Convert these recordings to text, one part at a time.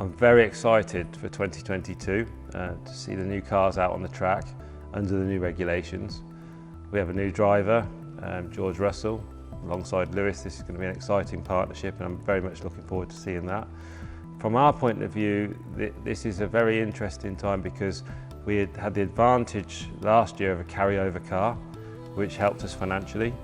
I'm very excited for 2022 to see the new cars out on the track under the new regulations. We have a new driver, George Russell, alongside Lewis. This is going to be an exciting partnership and I'm very much looking forward to seeing that. From our point of view, this is a very interesting time because we had the advantage last year of a carryover car, which helped us financially.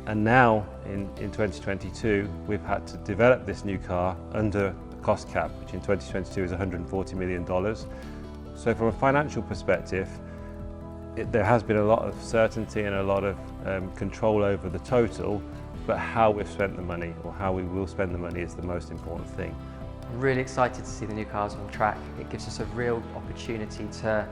And now in 2022, we've had to develop this new car under a cost cap, which in 2022 is $140 million. So from a financial perspective, there has been a lot of certainty and a lot of control over the total, but how we've spent the money or how we will spend the money is the most important thing. I'm really excited to see the new cars on track. It gives us a real opportunity to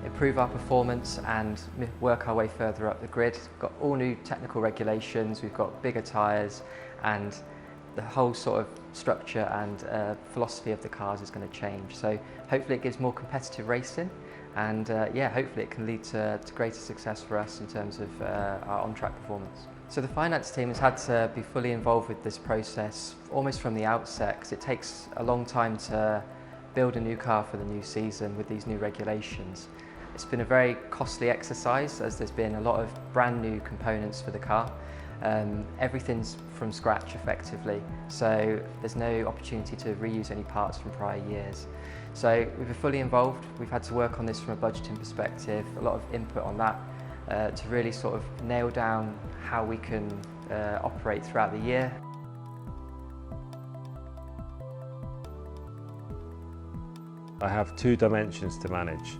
improve our performance and work our way further up the grid. We've got all new technical regulations, we've got bigger tyres, and the whole sort of structure and philosophy of the cars is going to change. So hopefully it gives more competitive racing, and hopefully it can lead to greater success for us in terms of our on-track performance. So the finance team has had to be fully involved with this process almost from the outset, because it takes a long time to build a new car for the new season with these new regulations. It's been a very costly exercise, as there's been a lot of brand new components for the car. Everything's from scratch effectively, so there's no opportunity to reuse any parts from prior years. So we've been fully involved. We've had to work on this from a budgeting perspective, a lot of input on that to really sort of nail down how we can operate throughout the year. I have two dimensions to manage.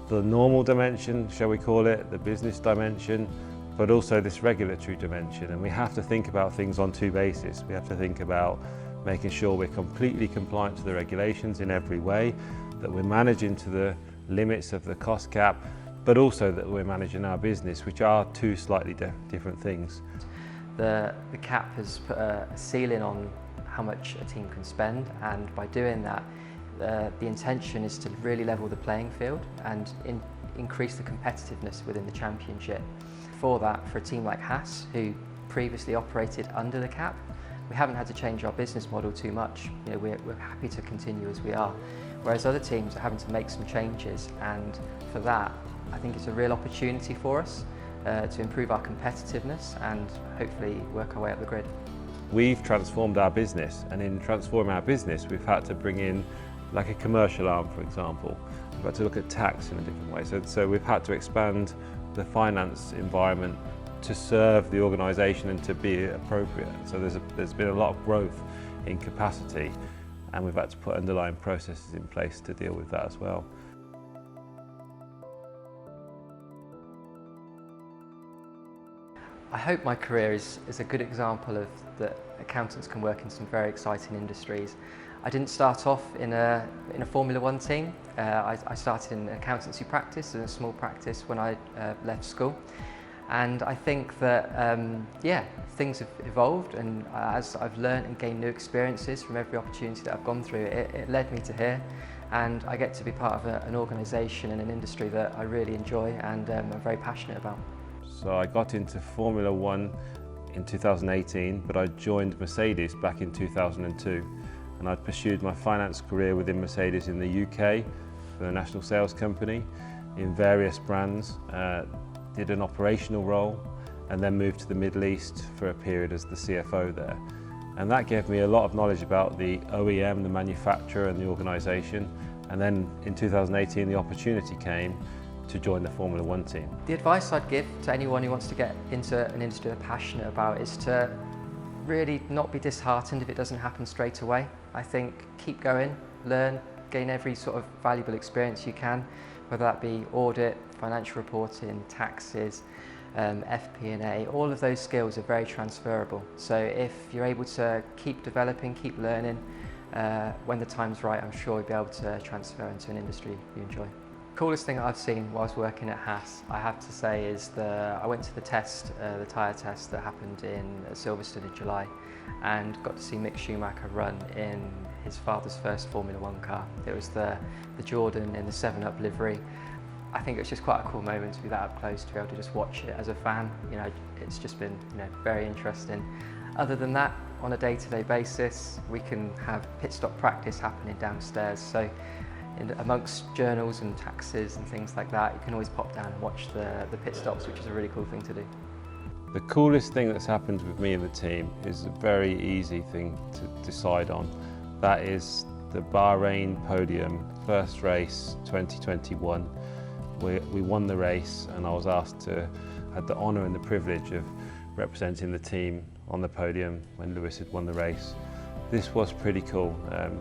The normal dimension, shall we call it, the business dimension, but also this regulatory dimension. And we have to think about things on two bases. We have to think about making sure we're completely compliant to the regulations in every way, that we're managing to the limits of the cost cap, but also that we're managing our business, which are two slightly different things. The cap has put a ceiling on how much a team can spend, and by doing that, the intention is to really level the playing field and increase the competitiveness within the championship. For that, for a team like Haas, who previously operated under the cap, we haven't had to change our business model too much. You know, we're happy to continue as we are. Whereas other teams are having to make some changes, and for that, I think it's a real opportunity for us to improve our competitiveness and hopefully work our way up the grid. We've transformed our business, and in transforming our business, we've had to bring in like a commercial arm, for example. We've had to look at tax in a different way. So we've had to expand the finance environment to serve the organisation and to be appropriate. So there's been a lot of growth in capacity, and we've had to put underlying processes in place to deal with that as well. I hope my career is a good example of that accountants can work in some very exciting industries. I didn't start off in a Formula One team. I started in accountancy practice, in a small practice, when I left school. And I think that, things have evolved, and as I've learned and gained new experiences from every opportunity that I've gone through, it led me to here. And I get to be part of an organisation and an industry that I really enjoy and I'm very passionate about. So I got into Formula One in 2018, but I joined Mercedes back in 2002. And I'd pursued my finance career within Mercedes in the UK for the national sales company in various brands, did an operational role, and then moved to the Middle East for a period as the CFO there. And that gave me a lot of knowledge about the OEM, the manufacturer and the organisation. And then in 2018 the opportunity came to join the Formula One team. The advice I'd give to anyone who wants to get into an industry they're passionate about is to really not be disheartened if it doesn't happen straight away. I think keep going, learn, gain every sort of valuable experience you can, whether that be audit, financial reporting, taxes, FP&A, all of those skills are very transferable. So if you're able to keep developing, keep learning, when the time's right, I'm sure you'll be able to transfer into an industry you enjoy. Coolest thing I've seen whilst working at Haas, I have to say, is I went to the tyre test that happened in Silverstone in July, and got to see Mick Schumacher run in his father's first Formula One car. It was the Jordan in the 7-Up livery. I think it was just quite a cool moment to be that up close, to be able to just watch it as a fan. You know, it's just been very interesting. Other than that, on a day-to-day basis. We can have pit stop practice happening downstairs, so amongst journals and taxes and things like that, you can always pop down and watch the pit stops, which is a really cool thing to do. The coolest thing that's happened with me and the team is a very easy thing to decide on. That is the Bahrain podium, first race 2021. We won the race, and I was had the honour and the privilege of representing the team on the podium when Lewis had won the race. This was pretty cool.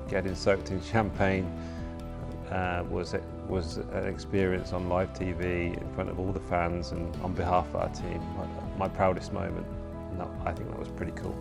Getting soaked in champagne was an experience on live TV in front of all the fans and on behalf of our team. My proudest moment, and I think that was pretty cool.